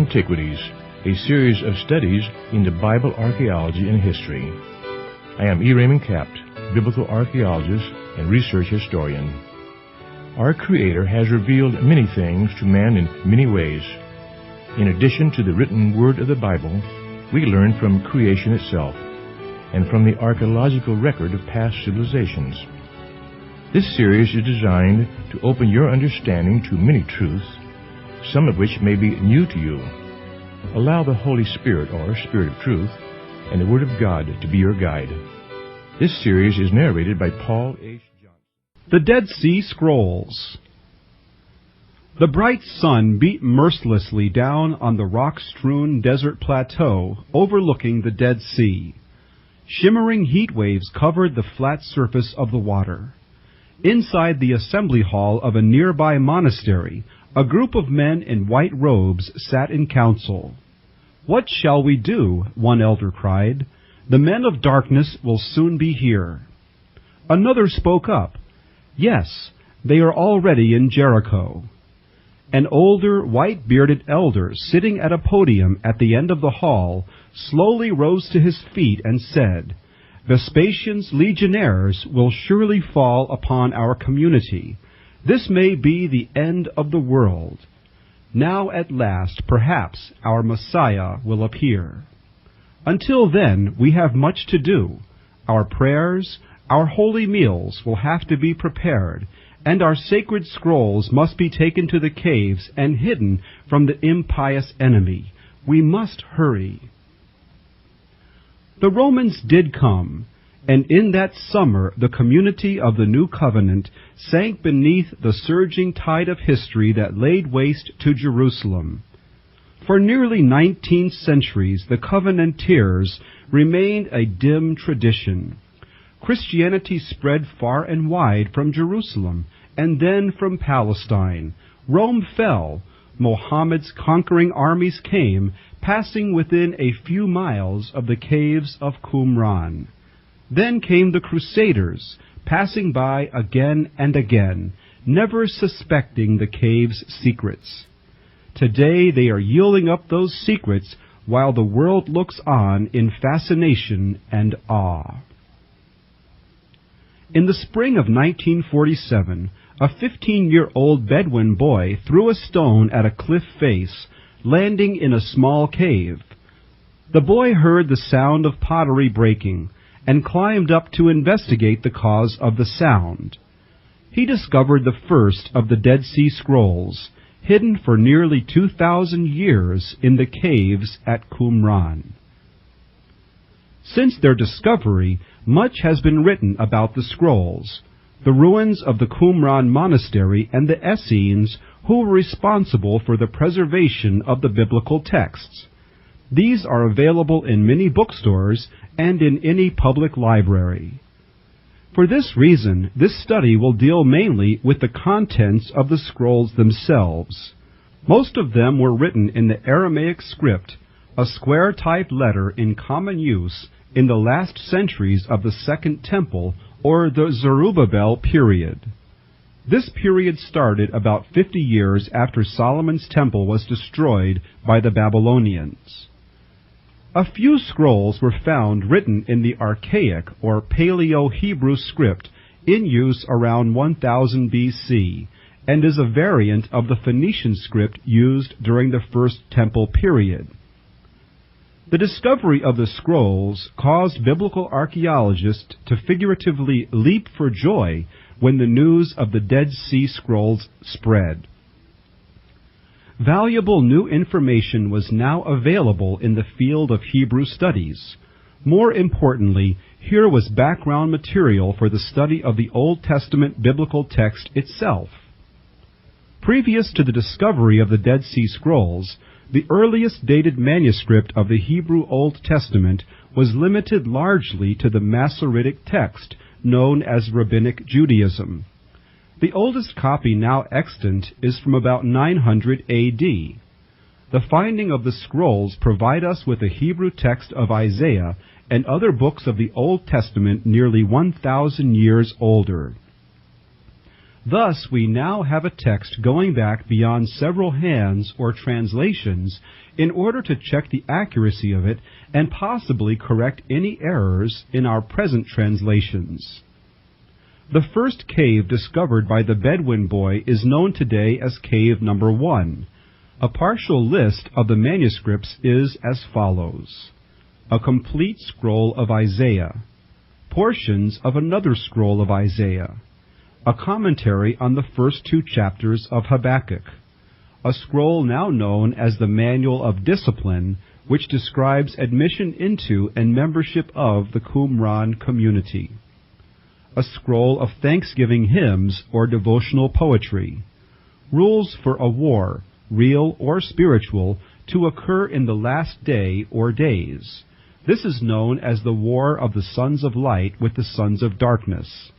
Antiquities, a series of studies into Bible archaeology and history. I am Raymond, Capt, biblical archaeologist and research historian. Our Creator has revealed many things to man in many ways. In addition to the written word of the Bible, we learn from creation itself and from the archaeological record of past civilizations. This series is designed to open your understanding to many truths, some of which may be new to you. Allow the Holy Spirit, or Spirit of Truth, and the Word of God to be your guide. This series is narrated by Paul H. Johnson. The Dead Sea Scrolls. The bright sun beat mercilessly down on the rock-strewn desert plateau overlooking the Dead Sea. Shimmering heat waves covered the flat surface of the water. Inside the assembly hall of a nearby monastery, a group of men in white robes sat in council. "What shall we do?" one elder cried. "The men of darkness will soon be here." Another spoke up. "Yes, they are already in Jericho." An older, white-bearded elder sitting at a podium at the end of the hall slowly rose to his feet and said, "Vespasian's legionnaires will surely fall upon our community. This may be the end of the world. Now at last, perhaps, our Messiah will appear. Until then, we have much to do. Our prayers, our holy meals will have to be prepared, and our sacred scrolls must be taken to the caves and hidden from the impious enemy. We must hurry." The Romans did come, and in that summer the community of the New Covenant sank beneath the surging tide of history that laid waste to Jerusalem. For nearly 19 centuries the Covenanters remained a dim tradition. Christianity spread far and wide from Jerusalem, and then from Palestine. Rome fell. Mohammed's conquering armies came, passing within a few miles of the caves of Qumran. Then came the Crusaders, passing by again and again, never suspecting the cave's secrets. Today they are yielding up those secrets while the world looks on in fascination and awe. In the spring of 1947, a 15-year-old Bedouin boy threw a stone at a cliff face, landing in a small cave. The boy heard the sound of pottery breaking and climbed up to investigate the cause of the sound. He discovered the first of the Dead Sea Scrolls, hidden for nearly 2,000 years in the caves at Qumran. Since their discovery, much has been written about the scrolls, the ruins of the Qumran monastery, and the Essenes who were responsible for the preservation of the biblical texts. These are available in many bookstores and in any public library. For this reason, this study will deal mainly with the contents of the scrolls themselves. Most of them were written in the Aramaic script, a square-type letter in common use in the last centuries of the Second Temple, or the Zerubbabel period. This period started about 50 years after Solomon's temple was destroyed by the Babylonians. A few scrolls were found written in the Archaic or Paleo-Hebrew script in use around 1000 BC, and is a variant of the Phoenician script used during the First Temple period. The discovery of the scrolls caused biblical archaeologists to figuratively leap for joy when the news of the Dead Sea Scrolls spread. Valuable new information was now available in the field of Hebrew studies. More importantly, here was background material for the study of the Old Testament biblical text itself. Previous to the discovery of the Dead Sea Scrolls, the earliest dated manuscript of the Hebrew Old Testament was limited largely to the Masoretic text, known as Rabbinic Judaism. The oldest copy now extant is from about 900 AD. The finding of the scrolls provide us with a Hebrew text of Isaiah and other books of the Old Testament nearly 1,000 years older. Thus, we now have a text going back beyond several hands or translations in order to check the accuracy of it and possibly correct any errors in our present translations. The first cave discovered by the Bedouin boy is known today as Cave Number 1. A partial list of the manuscripts is as follows: a complete scroll of Isaiah, portions of another scroll of Isaiah, a commentary on the first 2 chapters of Habakkuk, a scroll now known as the Manual of Discipline, which describes admission into and membership of the Qumran community, a scroll of thanksgiving hymns or devotional poetry, rules for a war, real or spiritual, to occur in the last day or days. This is known as the War of the Sons of Light with the Sons of Darkness.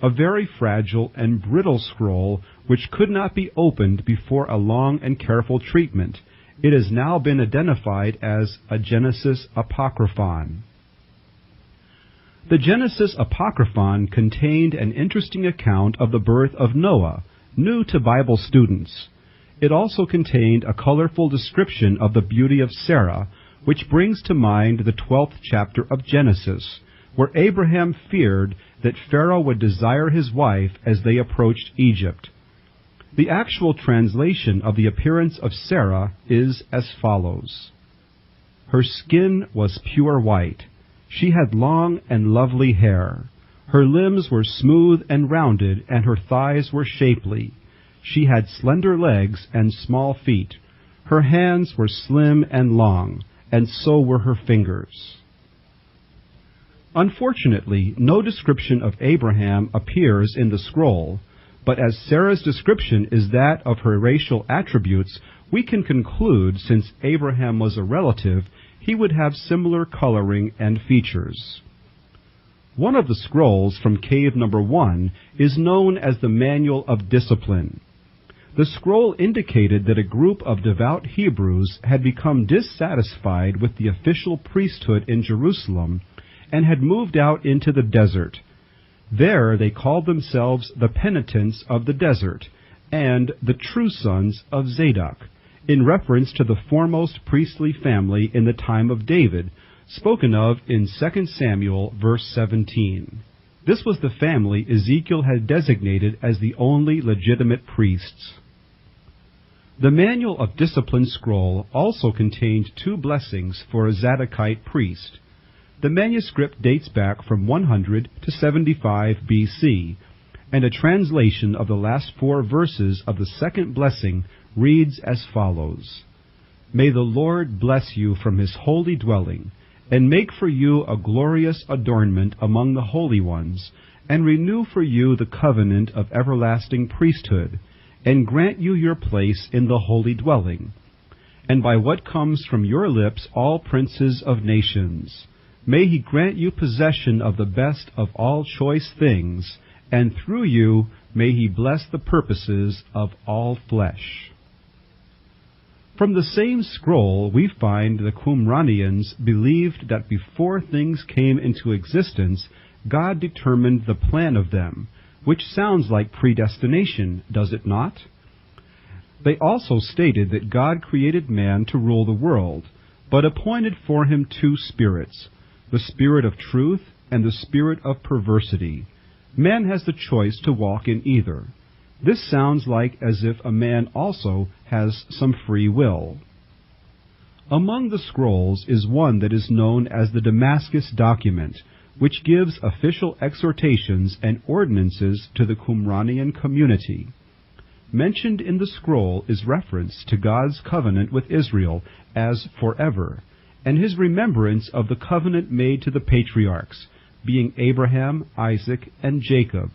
A very fragile and brittle scroll which could not be opened before a long and careful treatment. It has now been identified as a Genesis Apocryphon. The Genesis Apocryphon contained an interesting account of the birth of Noah, new to Bible students. It also contained a colorful description of the beauty of Sarah, which brings to mind the 12th chapter of Genesis, where Abraham feared that Pharaoh would desire his wife as they approached Egypt. The actual translation of the appearance of Sarah is as follows: her skin was pure white. She had long and lovely hair. Her limbs were smooth and rounded, and her thighs were shapely. She had slender legs and small feet. Her hands were slim and long, and so were her fingers. Unfortunately, no description of Abraham appears in the scroll, but as Sarah's description is that of her racial attributes, we can conclude, since Abraham was a relative, he would have similar coloring and features. One of the scrolls from Cave Number 1 is known as the Manual of Discipline. The scroll indicated that a group of devout Hebrews had become dissatisfied with the official priesthood in Jerusalem and had moved out into the desert. There they called themselves the penitents of the desert and the true sons of Zadok, in reference to the foremost priestly family in the time of David, spoken of in 2 Samuel verse 17. This was the family Ezekiel had designated as the only legitimate priests. The Manual of Discipline scroll also contained 2 blessings for a Zadokite priest. The manuscript dates back from 100 to 75 BC, and a translation of the last 4 verses of the second blessing reads as follows: May the Lord bless you from his holy dwelling, and make for you a glorious adornment among the holy ones, and renew for you the covenant of everlasting priesthood, and grant you your place in the holy dwelling. And by what comes from your lips all princes of nations, may he grant you possession of the best of all choice things, and through you may he bless the purposes of all flesh. From the same scroll we find the Qumranians believed that before things came into existence, God determined the plan of them, which sounds like predestination, does it not? They also stated that God created man to rule the world, but appointed for him 2 spirits, the spirit of truth and the spirit of perversity. Man has the choice to walk in either. This sounds like as if a man also has some free will. Among the scrolls is one that is known as the Damascus document, which gives official exhortations and ordinances to the Qumranian community. Mentioned in the scroll is reference to God's covenant with Israel as forever, and his remembrance of the covenant made to the patriarchs, being Abraham, Isaac, and Jacob.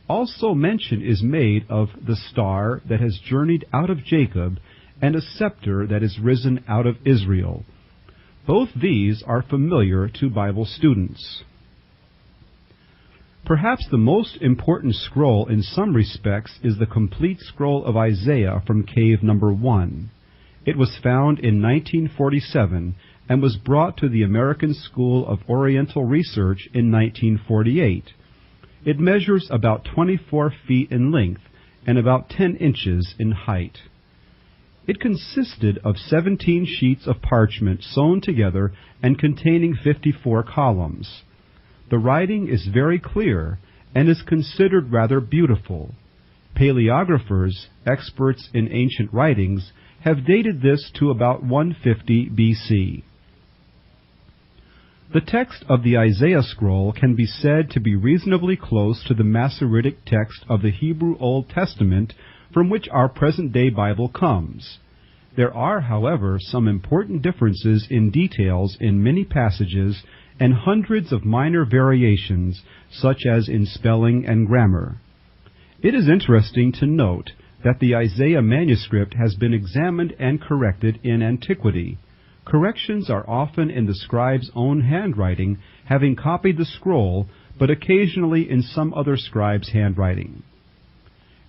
Also mention is made of the star that has journeyed out of Jacob and a scepter that is risen out of Israel. Both these are familiar to Bible students. Perhaps the most important scroll in some respects is the complete scroll of Isaiah from Cave Number 1. It was found in 1947 and was brought to the American School of Oriental Research in 1948. It measures about 24 feet in length and about 10 inches in height. It consisted of 17 sheets of parchment sewn together and containing 54 columns. The writing is very clear and is considered rather beautiful. Paleographers, experts in ancient writings, have dated this to about 150 BC. The text of the Isaiah scroll can be said to be reasonably close to the Masoretic text of the Hebrew Old Testament from which our present-day Bible comes. There are, however, some important differences in details in many passages and hundreds of minor variations, such as in spelling and grammar. It is interesting to note that the Isaiah manuscript has been examined and corrected in antiquity. Corrections are often in the scribe's own handwriting, having copied the scroll, but occasionally in some other scribe's handwriting.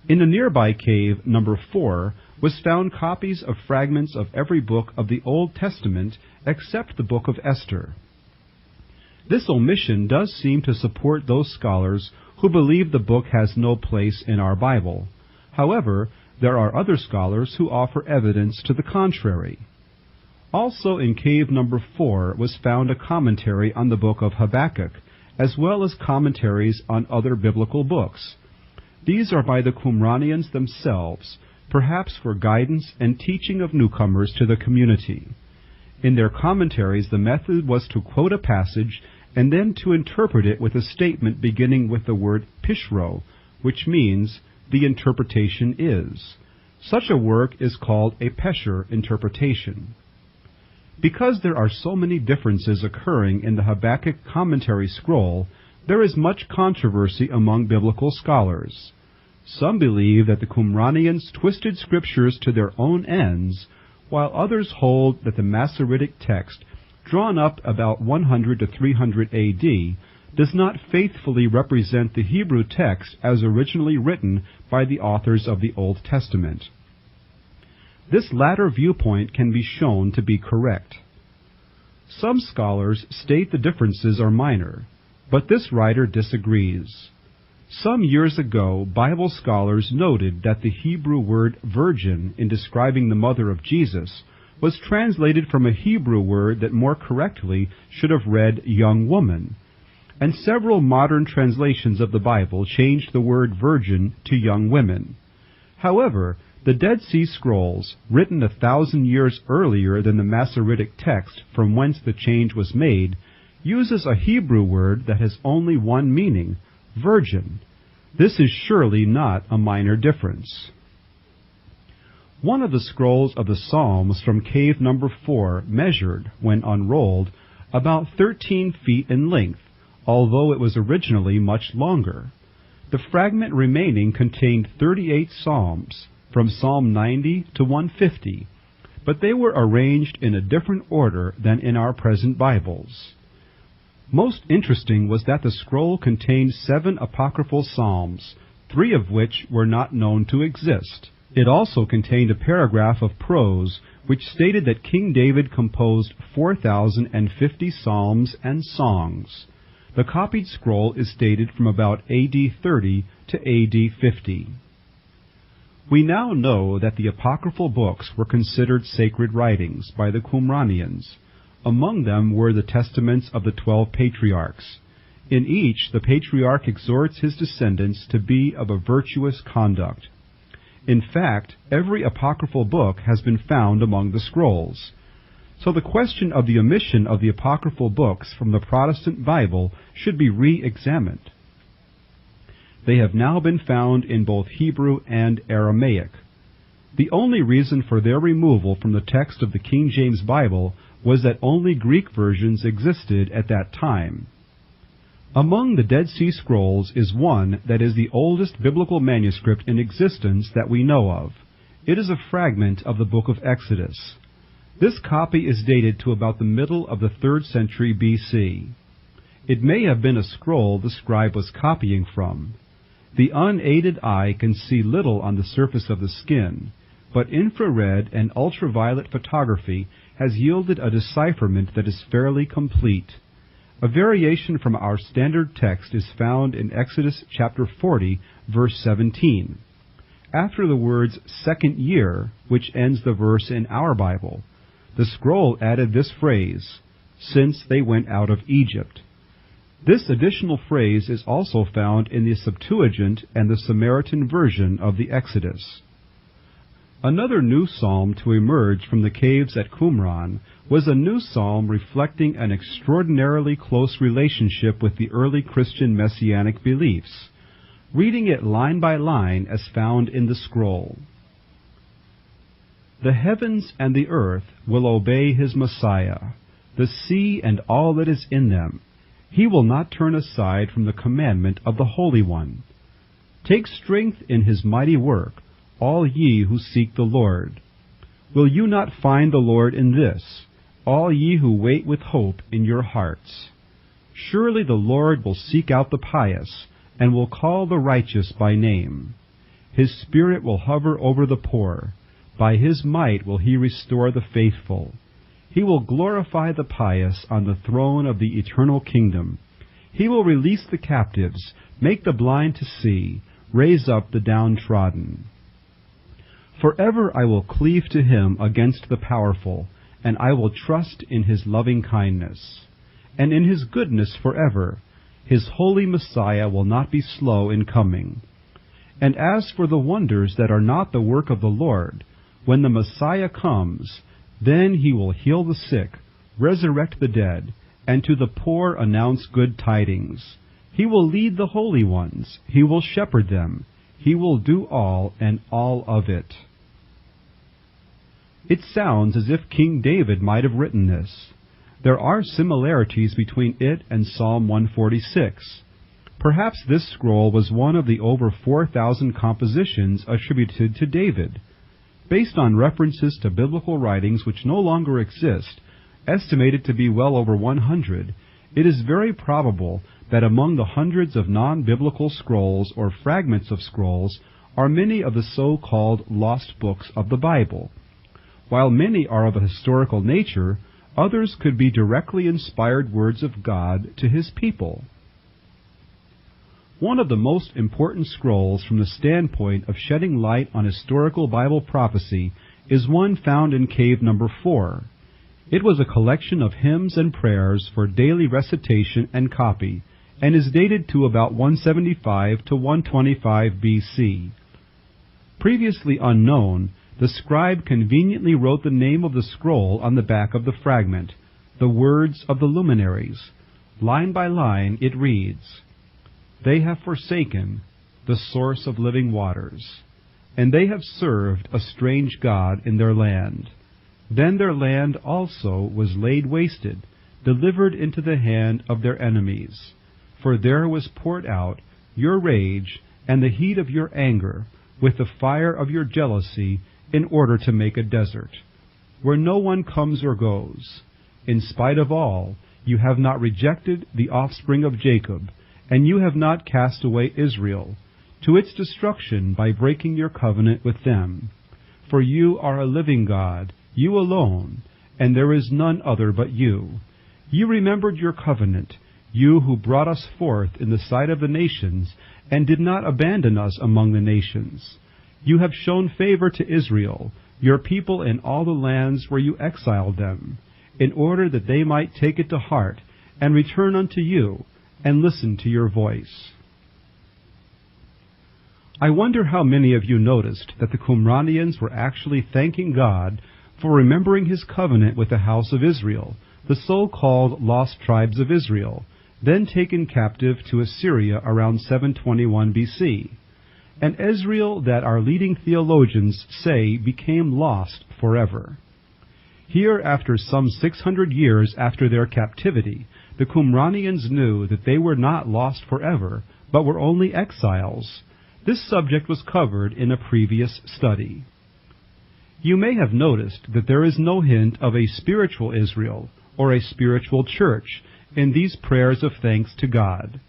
In a nearby cave, number 4, was found copies of fragments of every book of the Old Testament except the book of Esther. This omission does seem to support those scholars who believe the book has no place in our Bible. However, there are other scholars who offer evidence to the contrary. Also in cave number 4 was found a commentary on the book of Habakkuk, as well as commentaries on other biblical books. These are by the Qumranians themselves, perhaps for guidance and teaching of newcomers to the community. In their commentaries, the method was to quote a passage and then to interpret it with a statement beginning with the word pishro, which means, the interpretation is. Such a work is called a pesher interpretation. Because there are so many differences occurring in the Habakkuk commentary scroll, there is much controversy among biblical scholars. Some believe that the Qumranians twisted scriptures to their own ends, while others hold that the Masoretic text, drawn up about 100 to 300 AD, does not faithfully represent the Hebrew text as originally written by the authors of the Old Testament. This latter viewpoint can be shown to be correct. Some scholars state the differences are minor, but this writer disagrees. Some years ago, Bible scholars noted that the Hebrew word virgin in describing the mother of Jesus was translated from a Hebrew word that more correctly should have read young woman, and several modern translations of the Bible changed the word virgin to young women. However, the Dead Sea Scrolls, written 1,000 years earlier than the Masoretic text from whence the change was made, uses a Hebrew word that has only one meaning, virgin. This is surely not a minor difference. One of the scrolls of the Psalms from cave number 4 measured, when unrolled, about 13 feet in length, although it was originally much longer. The fragment remaining contained 38 psalms, from Psalm 90 to 150, but they were arranged in a different order than in our present Bibles. Most interesting was that the scroll contained 7 apocryphal psalms, 3 of which were not known to exist. It also contained a paragraph of prose which stated that King David composed 4,050 psalms and songs. The copied scroll is dated from about AD 30 to AD 50. We now know that the apocryphal books were considered sacred writings by the Qumranians. Among them were the testaments of the 12 patriarchs. In each, the patriarch exhorts his descendants to be of a virtuous conduct. In fact, every apocryphal book has been found among the scrolls. So the question of the omission of the apocryphal books from the Protestant Bible should be re-examined. They have now been found in both Hebrew and Aramaic. The only reason for their removal from the text of the King James Bible was that only Greek versions existed at that time. Among the Dead Sea Scrolls is one that is the oldest biblical manuscript in existence that we know of. It is a fragment of the book of Exodus. This copy is dated to about the middle of the 3rd century BC. It may have been a scroll the scribe was copying from. The unaided eye can see little on the surface of the skin, but infrared and ultraviolet photography has yielded a decipherment that is fairly complete. A variation from our standard text is found in Exodus chapter 40, verse 17. After the words second year, which ends the verse in our Bible, the scroll added this phrase, since they went out of Egypt. This additional phrase is also found in the Septuagint and the Samaritan version of the Exodus. Another new psalm to emerge from the caves at Qumran was a new psalm reflecting an extraordinarily close relationship with the early Christian messianic beliefs, reading it line by line as found in the scroll. The heavens and the earth will obey his Messiah, the sea and all that is in them. He will not turn aside from the commandment of the Holy One. Take strength in his mighty work, all ye who seek the Lord. Will you not find the Lord in this, all ye who wait with hope in your hearts? Surely the Lord will seek out the pious, and will call the righteous by name. His Spirit will hover over the poor. By his might will he restore the faithful. He will glorify the pious on the throne of the eternal kingdom. He will release the captives, make the blind to see, raise up the downtrodden. Forever I will cleave to him against the powerful, and I will trust in his loving kindness. And in his goodness forever, his holy Messiah will not be slow in coming. And as for the wonders that are not the work of the Lord, when the Messiah comes, then he will heal the sick, resurrect the dead, and to the poor announce good tidings. He will lead the holy ones, he will shepherd them, he will do all and all of it. It sounds as if King David might have written this. There are similarities between it and Psalm 146. Perhaps this scroll was one of the over 4,000 compositions attributed to David. Based on references to biblical writings which no longer exist, estimated to be well over 100, it is very probable that among the hundreds of non-biblical scrolls or fragments of scrolls are many of the so-called lost books of the Bible. While many are of a historical nature, others could be directly inspired words of God to his people. One of the most important scrolls from the standpoint of shedding light on historical Bible prophecy is one found in cave number 4. It was a collection of hymns and prayers for daily recitation and copy, and is dated to about 175 to 125 BC. Previously unknown, the scribe conveniently wrote the name of the scroll on the back of the fragment, the words of the luminaries. Line by line it reads, "They have forsaken the source of living waters, and they have served a strange god in their land. Then their land also was laid wasted, delivered into the hand of their enemies. For there was poured out your rage and the heat of your anger, with the fire of your jealousy, in order to make a desert, where no one comes or goes. In spite of all, you have not rejected the offspring of Jacob, and you have not cast away Israel, to its destruction by breaking your covenant with them. For you are a living God, you alone, and there is none other but you. You remembered your covenant, you who brought us forth in the sight of the nations, and did not abandon us among the nations. You have shown favor to Israel, your people in all the lands where you exiled them, in order that they might take it to heart, and return unto you, and listen to your voice." I wonder how many of you noticed that the Qumranians were actually thanking God for remembering his covenant with the house of Israel, the so-called lost tribes of Israel, then taken captive to Assyria around 721 BC. An Israel that our leading theologians say became lost forever. Here, after some 600 years after their captivity, the Qumranians knew that they were not lost forever, but were only exiles. This subject was covered in a previous study. You may have noticed that there is no hint of a spiritual Israel or a spiritual church in these prayers of thanks to God.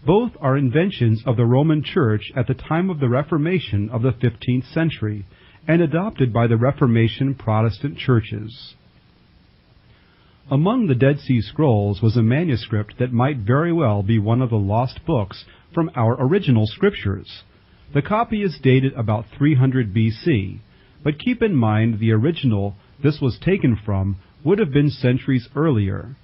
Both are inventions of the Roman Church at the time of the Reformation of the 15th century, and adopted by the Reformation Protestant churches. Among the Dead Sea Scrolls was a manuscript that might very well be one of the lost books from our original scriptures. The copy is dated about 300 BC, but keep in mind the original this was taken from would have been centuries earlier.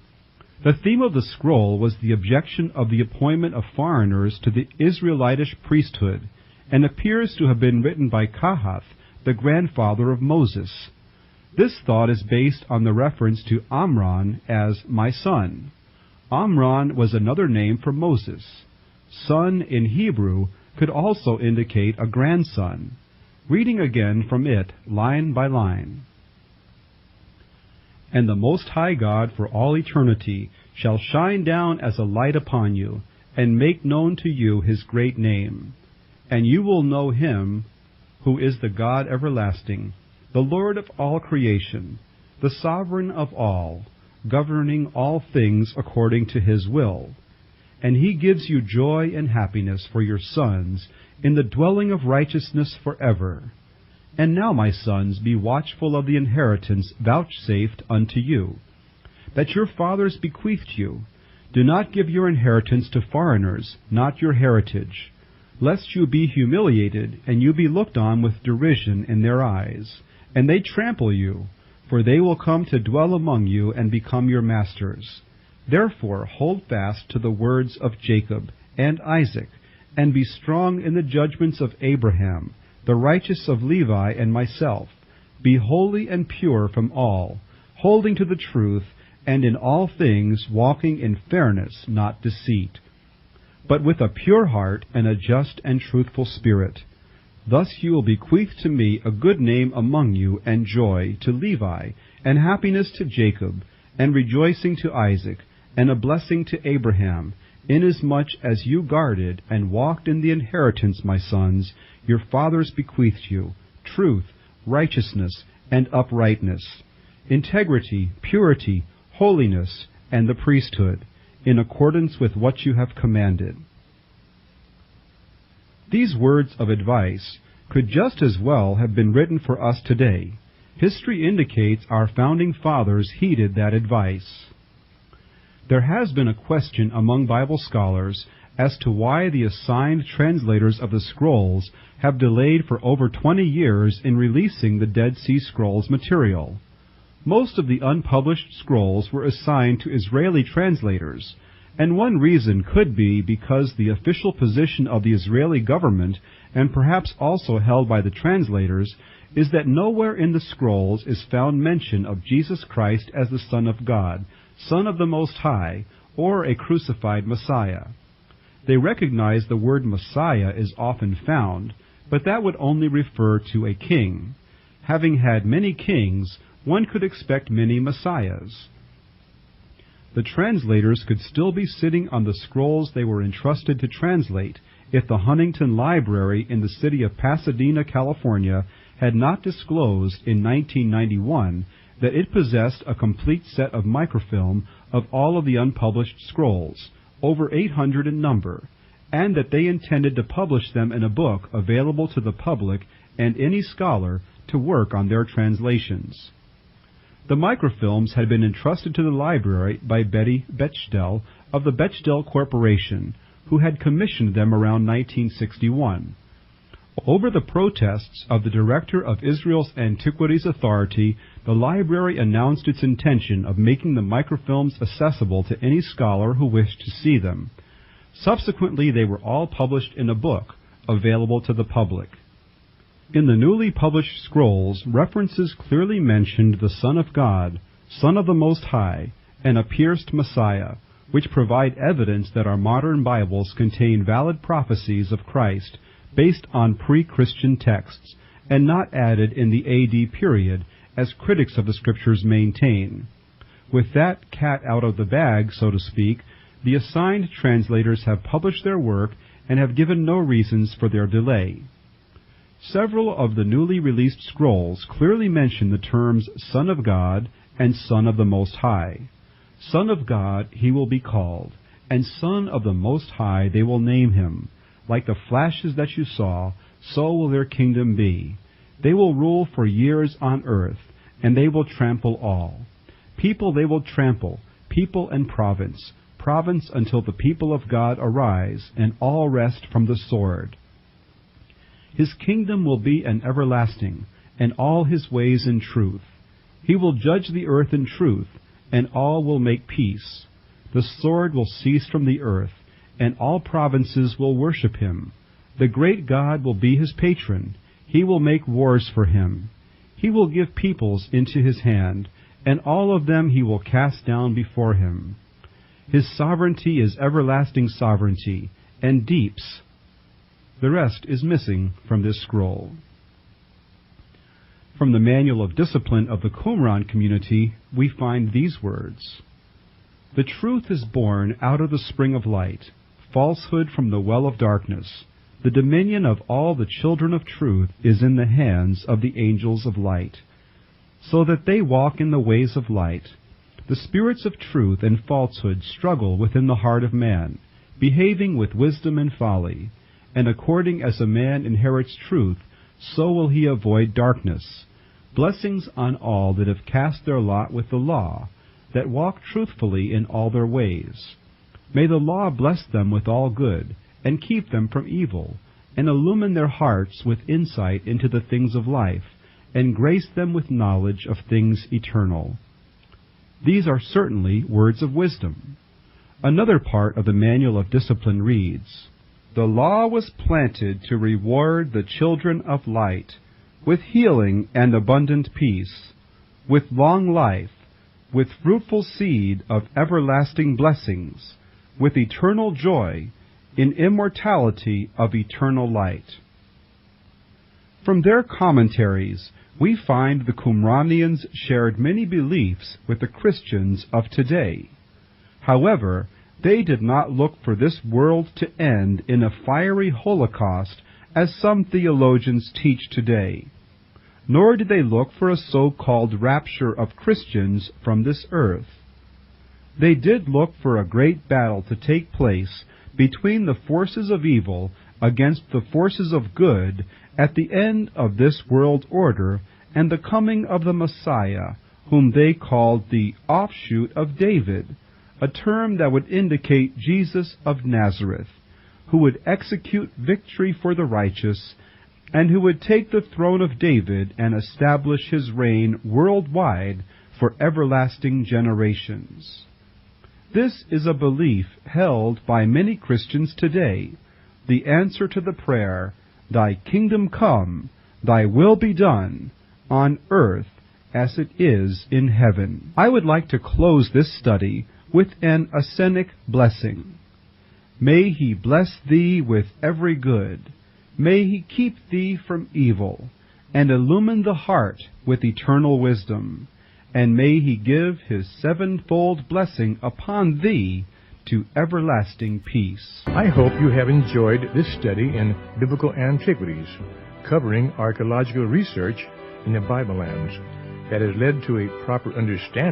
The theme of the scroll was the objection of the appointment of foreigners to the Israelitish priesthood, and appears to have been written by Capt, the grandfather of Moses. This thought is based on the reference to Amram as my son. Amram was another name for Moses. Son in Hebrew could also indicate a grandson. Reading again from it, line by line. And the Most High God for all eternity shall shine down as a light upon you, and make known to you his great name. And you will know him, who is the God everlasting, the Lord of all creation, the sovereign of all, governing all things according to his will. And he gives you joy and happiness for your sons in the dwelling of righteousness forever. And now, my sons, be watchful of the inheritance vouchsafed unto you, that your fathers bequeathed you. Do not give your inheritance to foreigners, not your heritage, lest you be humiliated, and you be looked on with derision in their eyes, and they trample you, for they will come to dwell among you and become your masters. Therefore hold fast to the words of Jacob and Isaac, and be strong in the judgments of Abraham, the righteous of Levi and myself. Be holy and pure from all, holding to the truth, and in all things walking in fairness, not deceit, but with a pure heart and a just and truthful spirit. Thus you will bequeath to me a good name among you, and joy to Levi, and happiness to Jacob, and rejoicing to Isaac, and a blessing to Abraham, inasmuch as you guarded and walked in the inheritance, my sons, your fathers bequeathed you, truth, righteousness, and uprightness, integrity, purity, holiness, and the priesthood, in accordance with what you have commanded. These words of advice could just as well have been written for us today. History indicates our founding fathers heeded that advice. There has been a question among Bible scholars as to why the assigned translators of the scrolls have delayed for over 20 years in releasing the Dead Sea Scrolls material. Most of the unpublished scrolls were assigned to Israeli translators, and one reason could be because the official position of the Israeli government, and perhaps also held by the translators, is that nowhere in the scrolls is found mention of Jesus Christ as the Son of God, Son of the Most High, or a crucified Messiah. They recognize the word Messiah is often found, but that would only refer to a king. Having had many kings, one could expect many messiahs. The translators could still be sitting on the scrolls they were entrusted to translate if the Huntington Library in the city of Pasadena, California, had not disclosed in 1991 that it possessed a complete set of microfilm of all of the unpublished scrolls, over 800 in number, and that they intended to publish them in a book available to the public and any scholar to work on their translations. The microfilms had been entrusted to the library by Betty Bechdel of the Bechdel Corporation, who had commissioned them around 1961. Over the protests of the director of Israel's Antiquities Authority, the library announced its intention of making the microfilms accessible to any scholar who wished to see them. Subsequently, they were all published in a book, available to the public. In the newly published scrolls, references clearly mentioned the Son of God, Son of the Most High, and a pierced Messiah, which provide evidence that our modern Bibles contain valid prophecies of Christ based on pre-Christian texts, and not added in the AD period, as critics of the Scriptures maintain. With that cat out of the bag, so to speak, the assigned translators have published their work and have given no reasons for their delay. Several of the newly released scrolls clearly mention the terms Son of God and Son of the Most High. Son of God he will be called, and Son of the Most High they will name him. Like the flashes that you saw, so will their kingdom be. They will rule for years on earth, and they will trample all. People they will trample, people and province, province until the people of God arise, and all rest from the sword. His kingdom will be an everlasting, and all his ways in truth. He will judge the earth in truth, and all will make peace. The sword will cease from the earth, and all provinces will worship him. The great God will be his patron. He will make wars for him. He will give peoples into his hand, and all of them he will cast down before him. His sovereignty is everlasting sovereignty, and deeps. The rest is missing from this scroll. From the Manual of Discipline of the Qumran community, we find these words: The truth is born out of the spring of light, falsehood from the well of darkness. The dominion of all the children of truth is in the hands of the angels of light, so that they walk in the ways of light. The spirits of truth and falsehood struggle within the heart of man, behaving with wisdom and folly. And according as a man inherits truth, so will he avoid darkness. Blessings on all that have cast their lot with the law, that walk truthfully in all their ways. May the law bless them with all good, and keep them from evil, and illumine their hearts with insight into the things of life, and grace them with knowledge of things eternal. These are certainly words of wisdom. Another part of the Manual of Discipline reads, The law was planted to reward the children of light, with healing and abundant peace, with long life, with fruitful seed of everlasting blessings, with eternal joy, in immortality of eternal light. From their commentaries, we find the Qumranians shared many beliefs with the Christians of today. However, they did not look for this world to end in a fiery holocaust as some theologians teach today. Nor did they look for a so-called rapture of Christians from this earth. They did look for a great battle to take place between the forces of evil against the forces of good at the end of this world order and the coming of the Messiah, whom they called the offshoot of David, a term that would indicate Jesus of Nazareth, who would execute victory for the righteous, and who would take the throne of David and establish his reign worldwide for everlasting generations. This is a belief held by many Christians today, the answer to the prayer, Thy kingdom come, Thy will be done, on earth as it is in heaven. I would like to close this study with an Ascenic blessing. May he bless thee with every good. May he keep thee from evil, and illumine the heart with eternal wisdom. And may he give his sevenfold blessing upon thee to everlasting peace. I hope you have enjoyed this study in biblical antiquities, covering archaeological research in the Bible lands, that has led to a proper understanding